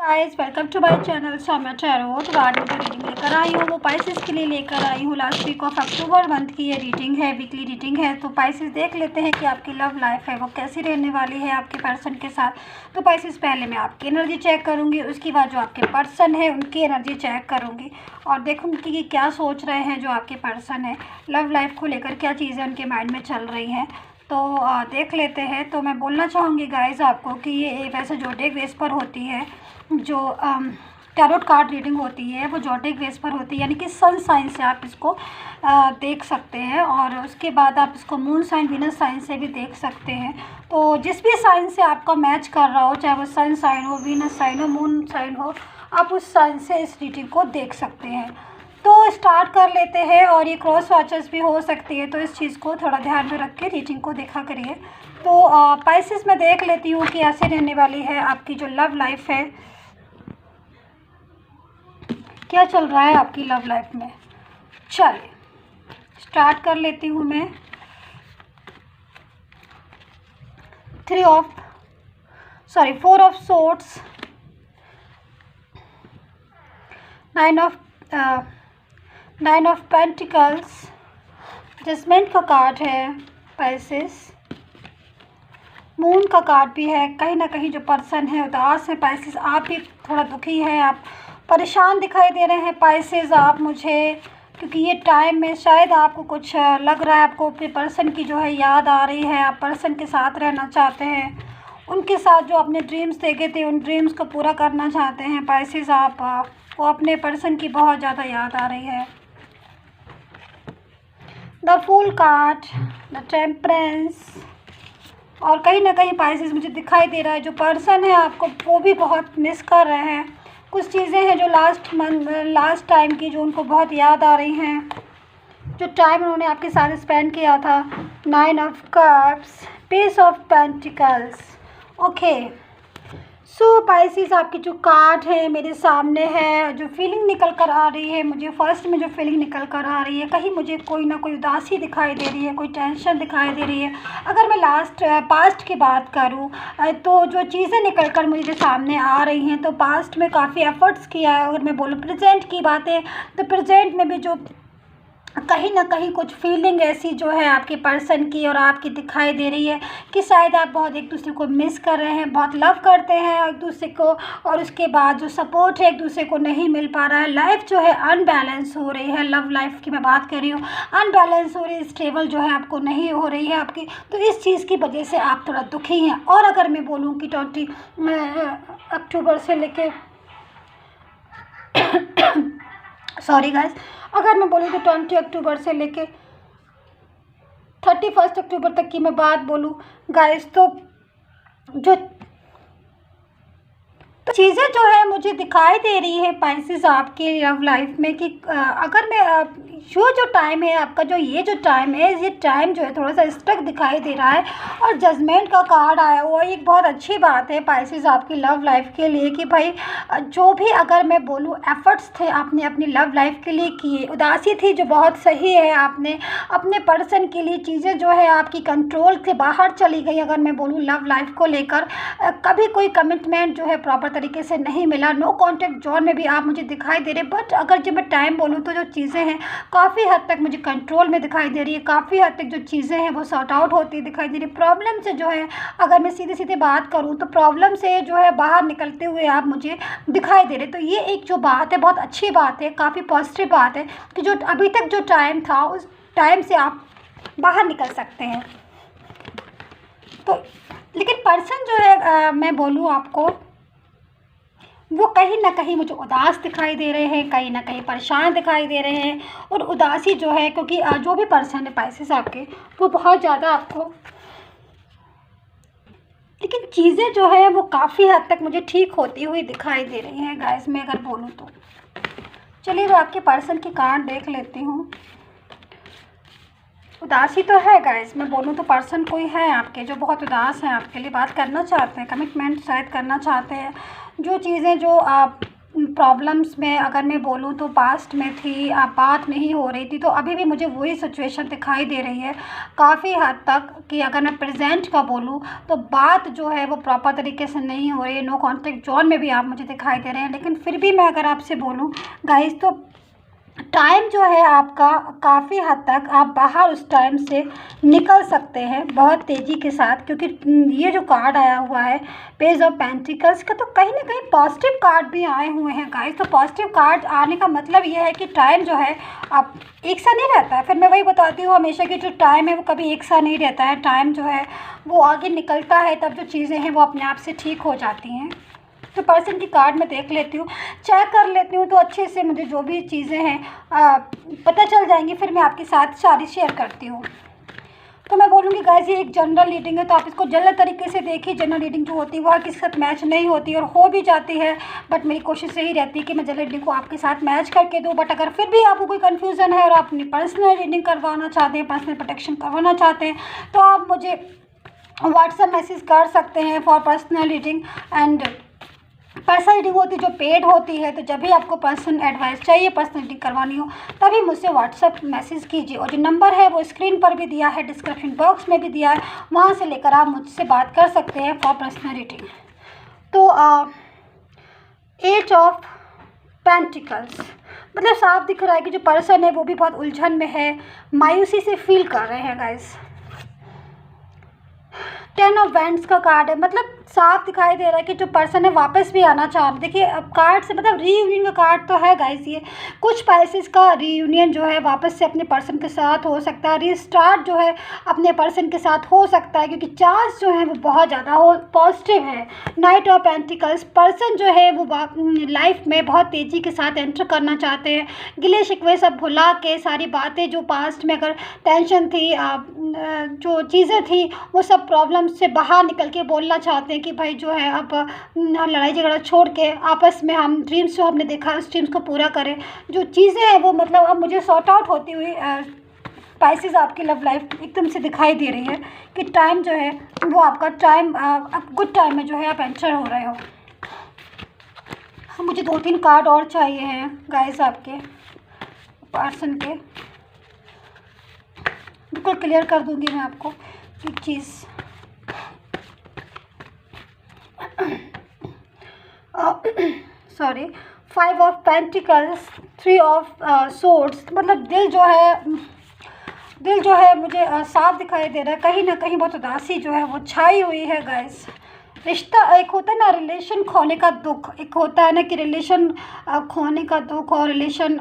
Guys welcome to my channel Saumya tarot. तो आज मैं जो रीडिंग लेकर आई हूँ वो पाइसेस के लिए लेकर आई हूँ। Last week of October month की ये रीडिंग है, वीकली रीडिंग है। तो पाइसेस देख लेते हैं कि आपकी लव लाइफ है वो कैसी रहने वाली है आपके पर्सन के साथ। तो पाइसेस पहले मैं आपकी एनर्जी चेक करूँगी, उसके बाद जो आपके पर्सन है उनकी एनर्जी चेक करूँगी और देखूँगी कि क्या सोच रहे हैं जो आपके पर्सन है लव लाइफ को लेकर, क्या चीज़ें उनके माइंड में चल रही हैं। तो देख लेते हैं। तो मैं बोलना चाहूँगी गाइस आपको कि ये वैसे जोडिक बेस पर होती है, जो टैरोट कार्ड रीडिंग होती है वो जोडिक बेस पर होती है, यानी कि सन साइन से आप इसको देख सकते हैं और उसके बाद आप इसको मून साइन वीनस साइन से भी देख सकते हैं। तो जिस भी साइन से आपका मैच कर रहा हो, चाहे वो सन साइन हो, वीनस साइन हो, मून साइन हो, आप उस साइन से इस रीडिंग को देख सकते हैं। तो स्टार्ट कर लेते हैं। और ये क्रॉस वॉचेस भी हो सकती है, तो इस चीज़ को थोड़ा ध्यान में रख के रीडिंग को देखा करिए। तो पाइसेस में देख लेती हूँ कि ऐसे रहने वाली है आपकी जो लव लाइफ है, क्या चल रहा है आपकी लव लाइफ में। चलिए स्टार्ट कर लेती हूँ मैं। 4 of swords, 9 of pentacles, judgement का कार्ड है पाइसेस, मून का कार्ड भी है। कहीं ना कहीं जो पर्सन है उदास है पाइसेस, आप भी थोड़ा दुखी है, आप परेशान दिखाई दे रहे हैं पाइसेस आप मुझे, क्योंकि ये टाइम में शायद आपको कुछ लग रहा है, आपको अपने पर्सन की जो है याद आ रही है, आप पर्सन के साथ रहना चाहते हैं, उनके साथ जो अपने ड्रीम्स देखे थे उन ड्रीम्स को पूरा करना चाहते हैं पाइसेस। आप को अपने पर्सन की बहुत ज़्यादा याद आ रही है। The fool card, the temperance, और कहीं ना कहीं पाइसेस मुझे दिखाई दे रहा है जो पर्सन है आपको वो भी बहुत मिस कर रहे हैं। कुछ चीज़ें हैं जो लास्ट टाइम की जो उनको बहुत याद आ रही हैं, जो टाइम उन्होंने आपके साथ स्पेंड किया था। 9 of cups, pace of pentacles. Okay so Pisces, आपकी जो कार्ड है मेरे सामने है, जो फीलिंग निकल कर आ रही है मुझे, फर्स्ट में जो फीलिंग निकल कर आ रही है, कहीं मुझे कोई ना कोई उदासी दिखाई दे रही है, कोई टेंशन दिखाई दे रही है। अगर मैं पास्ट की बात करूं तो जो चीज़ें निकल कर मुझे सामने आ रही हैं, तो पास्ट में काफ़ी एफर्ट्स किया है। अगर मैं बोलूँ प्रेजेंट की बातें, तो प्रेजेंट में भी जो कहीं ना कहीं कुछ फीलिंग ऐसी जो है आपके पर्सन की और आपकी दिखाई दे रही है कि शायद आप बहुत एक दूसरे को मिस कर रहे हैं, बहुत लव करते हैं एक दूसरे को, और उसके बाद जो सपोर्ट है एक दूसरे को नहीं मिल पा रहा है। लाइफ जो है अनबैलेंस हो रही है, लव लाइफ की मैं बात कर रही हूँ, अनबैलेंस हो रही है, स्टेबल जो है आपको नहीं हो रही है आपकी। तो इस चीज़ की वजह से आप थोड़ा दुखी हैं। और अगर मैं बोलूँ कि 20 अक्टूबर से लेके सॉरी गाइस, अगर मैं बोलूँ तो 20 अक्टूबर से लेके 31 अक्टूबर तक की मैं बात बोलूँ गाइस, तो जो चीज़ें जो है मुझे दिखाई दे रही है पाइसेस आपके लव लाइफ में कि अगर मैं जो टाइम है आपका, जो ये टाइम है, ये टाइम जो है थोड़ा सा स्टक दिखाई दे रहा है। और जजमेंट का कार्ड आया हुआ एक बहुत अच्छी बात है पाइसेस आपकी लव लाइफ के लिए कि भाई जो भी अगर मैं बोलूँ एफर्ट्स थे आपने अपनी लव लाइफ के लिए किए, उदासी थी जो बहुत सही है, आपने अपने पर्सन के लिए चीज़ें जो है आपकी कंट्रोल से बाहर चली गई। अगर मैं बोलूँ लव लाइफ को लेकर कभी कोई कमिटमेंट जो है प्रॉपर तरीके से नहीं मिला, नो कॉन्टेक्ट जोन में भी आप मुझे दिखाई दे रहे। बट अगर जब मैं टाइम बोलूँ तो जो चीज़ें हैं काफ़ी हद तक मुझे कंट्रोल में दिखाई दे रही है, काफ़ी हद तक जो चीज़ें हैं वो सॉर्ट आउट होती दिखाई दे रही। प्रॉब्लम से जो है अगर मैं सीधे सीधे बात करूँ तो प्रॉब्लम से जो है बाहर निकलते हुए आप मुझे दिखाई दे रहे। तो ये एक जो बात है बहुत अच्छी बात है, काफ़ी पॉजिटिव बात है कि जो अभी तक जो टाइम था उस टाइम से आप बाहर निकल सकते हैं। तो लेकिन पर्सन जो है मैं बोलूँ आपको वो कहीं ना कहीं मुझे उदास दिखाई दे रहे हैं, कहीं ना कहीं परेशान दिखाई दे रहे हैं। और उदासी जो है, क्योंकि जो भी पर्सन है पाइसेस आपके वो बहुत ज़्यादा आपको, लेकिन चीज़ें जो है वो काफ़ी हद तक मुझे ठीक होती हुई दिखाई दे रही हैं गाइस, मैं अगर बोलूँ तो। चलिए मैं आपके पर्सन की कार्ड देख लेती हूँ। उदासी तो है गाइस, मैं बोलूँ तो पर्सन कोई है आपके जो बहुत उदास हैं, आपके लिए बात करना चाहते हैं, कमिटमेंट शायद करना चाहते हैं। जो चीज़ें जो आप प्रॉब्लम्स में अगर मैं बोलूँ तो पास्ट में थी, बात नहीं हो रही थी, तो अभी भी मुझे वही सिचुएशन दिखाई दे रही है काफ़ी हद तक। कि अगर मैं प्रेजेंट का बोलूँ तो बात जो है वो प्रॉपर तरीके से नहीं हो रही है। नो कॉन्टैक्ट जोन में भी आप मुझे दिखाई दे रहे हैं। लेकिन फिर भी मैं अगर आपसे बोलूँ गाइस, तो टाइम जो है आपका काफ़ी हद तक आप बाहर उस टाइम से निकल सकते हैं बहुत तेज़ी के साथ। क्योंकि ये जो कार्ड आया हुआ है पेज ऑफ पेंटिकल्स का, तो कहीं ना कहीं पॉजिटिव कार्ड भी आए हुए हैं गाइस। तो पॉजिटिव कार्ड आने का मतलब ये है कि टाइम जो है आप एक सा नहीं रहता है। फिर मैं वही बताती हूँ हमेशा कि जो टाइम है वो कभी एक सा नहीं रहता है। टाइम जो है वो आगे निकलता है, तब जो चीज़ें हैं वो अपने आप से ठीक हो जाती हैं। तो पर्सन की कार्ड मैं देख लेती हूँ, चेक कर लेती हूँ, तो अच्छे से मुझे जो भी चीज़ें हैं पता चल जाएंगी। फिर मैं आपके साथ सारी शेयर करती हूँ। तो मैं बोलूँगी गाइस, ये एक जनरल रीडिंग है, तो आप इसको जनरल तरीके से देखिए। जनरल रीडिंग जो होती है वो किसी के साथ मैच नहीं होती और हो भी जाती है, बट मेरी कोशिश यही रहती है कि मैं जनरल रीडिंग को आपके साथ मैच करके दूँ। बट अगर फिर भी आपको कोई कन्फ्यूज़न है और आप अपनी पर्सनल रीडिंग करवाना चाहते हैं, पर्सनल प्रोटेक्शन करवाना चाहते हैं, तो आप मुझे व्हाट्सएप मैसेज कर सकते हैं for personal reading. And personal reading होती है जो पेड होती है, तो जब भी आपको पर्सनल एडवाइस चाहिए, पर्सनल रीडिंग करवानी हो, तभी मुझसे व्हाट्सएप मैसेज कीजिए। और जो नंबर है वो स्क्रीन पर भी दिया है, डिस्क्रिप्शन बॉक्स में भी दिया है, वहाँ से लेकर आप मुझसे बात कर सकते हैं फॉर पर्सनल रीडिंग। तो एज ऑफ पेंटिकल्स मतलब साफ दिख रहा है कि जो पर्सन है वो भी बहुत उलझन में है, मायूसी से फील कर रहे हैं गाइस। 10 ऑफ वैंड्स का कार्ड है, मतलब साफ दिखाई दे रहा है कि जो पर्सन है वापस भी आना चाह रहे। देखिए अब कार्ड से मतलब रीयूनियन का कार्ड तो है गाइस। ये कुछ स्पाइसेस का रीयूनियन जो है वापस से अपने पर्सन के साथ हो सकता है, रीस्टार्ट जो है अपने पर्सन के साथ हो सकता है, क्योंकि चांस जो है वो बहुत ज़्यादा हो पॉजिटिव है। नाइट ऑफ पेंटिकल्स, पर्सन जो है वो लाइफ में बहुत तेज़ी के साथ एंटर करना चाहते हैं। गिले शिकवे सब भुला के, सारी बातें जो पास्ट में अगर टेंशन थी, जो चीज़ें थी, वो सब प्रॉब्लम से बाहर निकल के बोलना चाहते हैं कि भाई जो है अब लड़ाई झगड़ा छोड़ के आपस में हम ड्रीम्स जो हमने देखा है उस ड्रीम्स को पूरा करें। जो चीज़ें हैं वो मतलब अब मुझे सॉर्ट आउट होती हुई स्पाइसेस आपकी लव लाइफ एकदम से दिखाई दे रही है कि टाइम जो है वो आपका टाइम गुड टाइम में जो है आप एंटर हो रहे हो। मुझे 2-3 कार्ड और चाहिए हैं गाइस आपके पर्सन के, बिल्कुल क्लियर कर दूंगी मैं आपको एक चीज़। Sorry, 5 of pentacles, 3 of swords, मतलब दिल जो है मुझे साफ दिखाई दे रहा है। कहीं ना कहीं बहुत उदासी जो है वो छाई हुई है गाइस। रिश्ता, एक होता है ना रिलेशन खोने का दुख, एक होता है ना कि रिलेशन खोने का दुख, और रिलेशन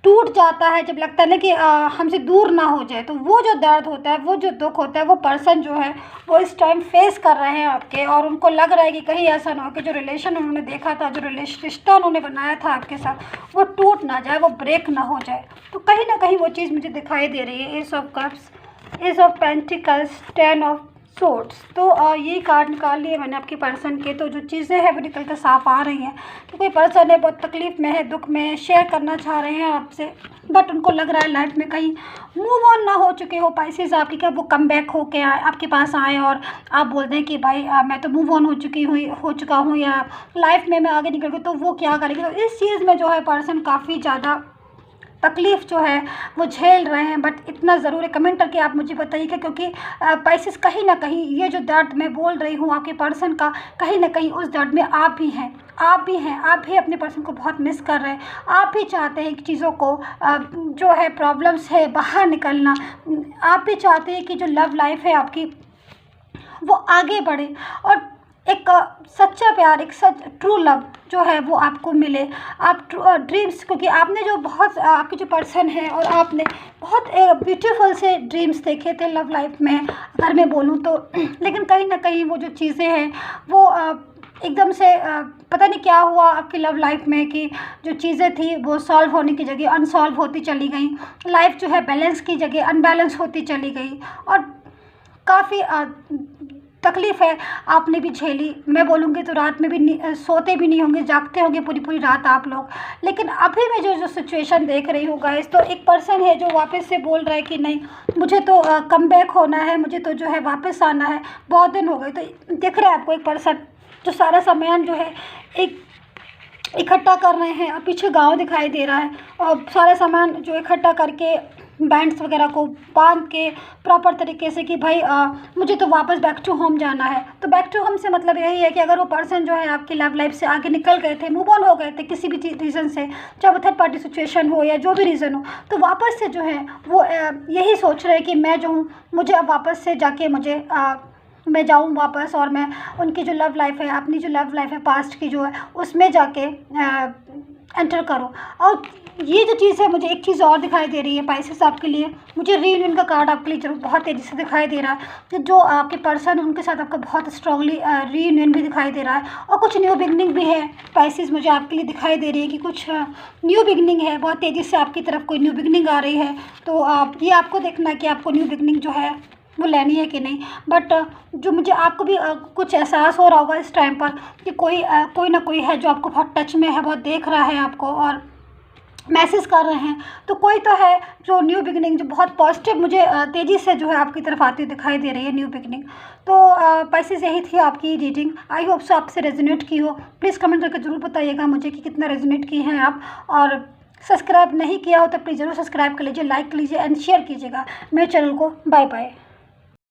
टूट जाता है जब लगता है ना कि हमसे दूर ना हो जाए। तो वो जो दर्द होता है, वो जो दुख होता है, वो पर्सन जो है वो इस टाइम फेस कर रहे हैं आपके। और उनको लग रहा है कि कहीं ऐसा ना हो कि जो रिलेशन उन्होंने देखा था, जो रिश्ता उन्होंने बनाया था आपके साथ, वो टूट ना जाए, वो ब्रेक ना हो जाए। तो कहीं ना कहीं वो चीज़ मुझे दिखाई दे रही है। S of cups, S of pentacles, 10 of swords. तो ये कार्ड निकाल लिए मैंने आपके पर्सन के। तो जो चीज़ें हैं वो निकल कर साफ आ रही हैं कि कोई पर्सन है बहुत तकलीफ़ में है, दुख में है, शेयर करना चाह रहे हैं आपसे, बट उनको लग रहा है लाइफ में कहीं मूव ऑन ना हो चुके हो पाइसेस आपकी, क्या वो कम बैक हो के आए आपके पास आए और आप बोल दें कि भाई मैं तो मूव ऑन हो चुका हूँ, या लाइफ में मैं आगे निकल गई, तो वो क्या करेंगे। तो इस चीज़ में जो है पर्सन काफ़ी ज़्यादा तकलीफ़ जो है वो झेल रहे हैं। बट इतना ज़रूर है, कमेंट करके आप मुझे बताइएगा, क्योंकि पाइसेस कहीं ना कहीं ये जो दर्द मैं बोल रही हूँ आपके पर्सन का, कहीं ना कहीं उस दर्द में आप भी हैं। आप भी अपने पर्सन को बहुत मिस कर रहे हैं। आप भी चाहते हैं कि चीज़ों को जो है प्रॉब्लम्स है बाहर निकलना। आप भी चाहते हैं कि जो लव लाइफ है आपकी वो आगे बढ़े और एक सच्चा प्यार, एक सच ट्रू लव जो है वो आपको मिले। आप ड्रीम्स, क्योंकि आपने जो बहुत आपके जो पर्सन है और आपने बहुत ब्यूटीफुल से ड्रीम्स देखे थे लव लाइफ में अगर मैं बोलूँ तो, लेकिन कहीं ना कहीं वो जो चीज़ें हैं वो एकदम से पता नहीं क्या हुआ आपकी लव लाइफ में कि जो चीज़ें थी वो सॉल्व होने की जगह अनसॉल्व होती चली गई। लाइफ जो है बैलेंस की जगह अनबैलेंस होती चली गई और काफ़ी तकलीफ़ है आपने भी झेली। मैं बोलूँगी तो रात में भी सोते भी नहीं होंगे, जागते होंगे पूरी रात आप लोग। लेकिन अभी मैं जो सिचुएशन देख रही हूँ गाइस, तो एक पर्सन है जो वापस से बोल रहा है कि नहीं मुझे तो कम बैक होना है, मुझे तो जो है वापस आना है, बहुत दिन हो गए। तो दिख रहा है आपको एक पर्सन जो सारा सामान जो है एक इकट्ठा कर रहे हैं और पीछे गांव दिखाई दे रहा है और सारा सामान जो इकट्ठा करके बैंड्स वगैरह को बांध के प्रॉपर तरीके से कि भाई मुझे तो वापस बैक टू होम जाना है। तो बैक टू होम से मतलब यही है कि अगर वो पर्सन जो है आपकी लव लाइफ से आगे निकल गए थे, मूव ऑन हो गए थे किसी भी रीज़न से, चाहे वो थर्ड पार्टी सिचुएशन हो या जो भी रीज़न हो, तो वापस से जो है वो यही सोच रहे हैं कि मैं जो हूँ मुझे अब वापस से जाके मैं जाऊँ वापस और मैं उनकी जो लव लाइफ है, अपनी जो लव लाइफ है पास्ट की जो है उसमें जाके एंटर करूँ। और ये जो चीज़ है, मुझे एक चीज़ और दिखाई दे रही है पाइसेस आपके लिए, मुझे रीयूनियन का कार्ड आपके लिए जरूर बहुत तेज़ी से दिखाई दे रहा है कि जो आपके पर्सन है उनके साथ आपका बहुत स्ट्रांगली रीयूनियन भी दिखाई दे रहा है और कुछ न्यू बिगनिंग भी है। पाइसेस मुझे आपके लिए दिखाई दे रही है कि कुछ न्यू बिगनिंग है, बहुत तेज़ी से आपकी तरफ कोई न्यू बिगनिंग आ रही है। तो ये आपको देखना है कि आपको न्यू बिगनिंग जो है वो लेनी है कि नहीं। बट जो मुझे आपको भी कुछ एहसास हो रहा होगा इस टाइम पर कि कोई ना कोई है जो आपको बहुत टच में है, बहुत देख रहा है आपको और मैसेज कर रहे हैं। तो कोई तो है जो न्यू बिगनिंग जो बहुत पॉजिटिव मुझे तेज़ी से जो है आपकी तरफ आती दिखाई दे रही है न्यू बिगनिंग। तो पैसेज यही थी आपकी रीडिंग। आई होप सो आपसे रेजोनेट की हो। प्लीज़ कमेंट करके ज़रूर बताइएगा मुझे कि कितना रेजोनेट की हैं आप। और सब्सक्राइब नहीं किया हो तो प्लीज़ ज़रूर सब्सक्राइब कर लीजिए, लाइक कर लीजिए एंड शेयर कीजिएगा मेरे चैनल को। Bye bye.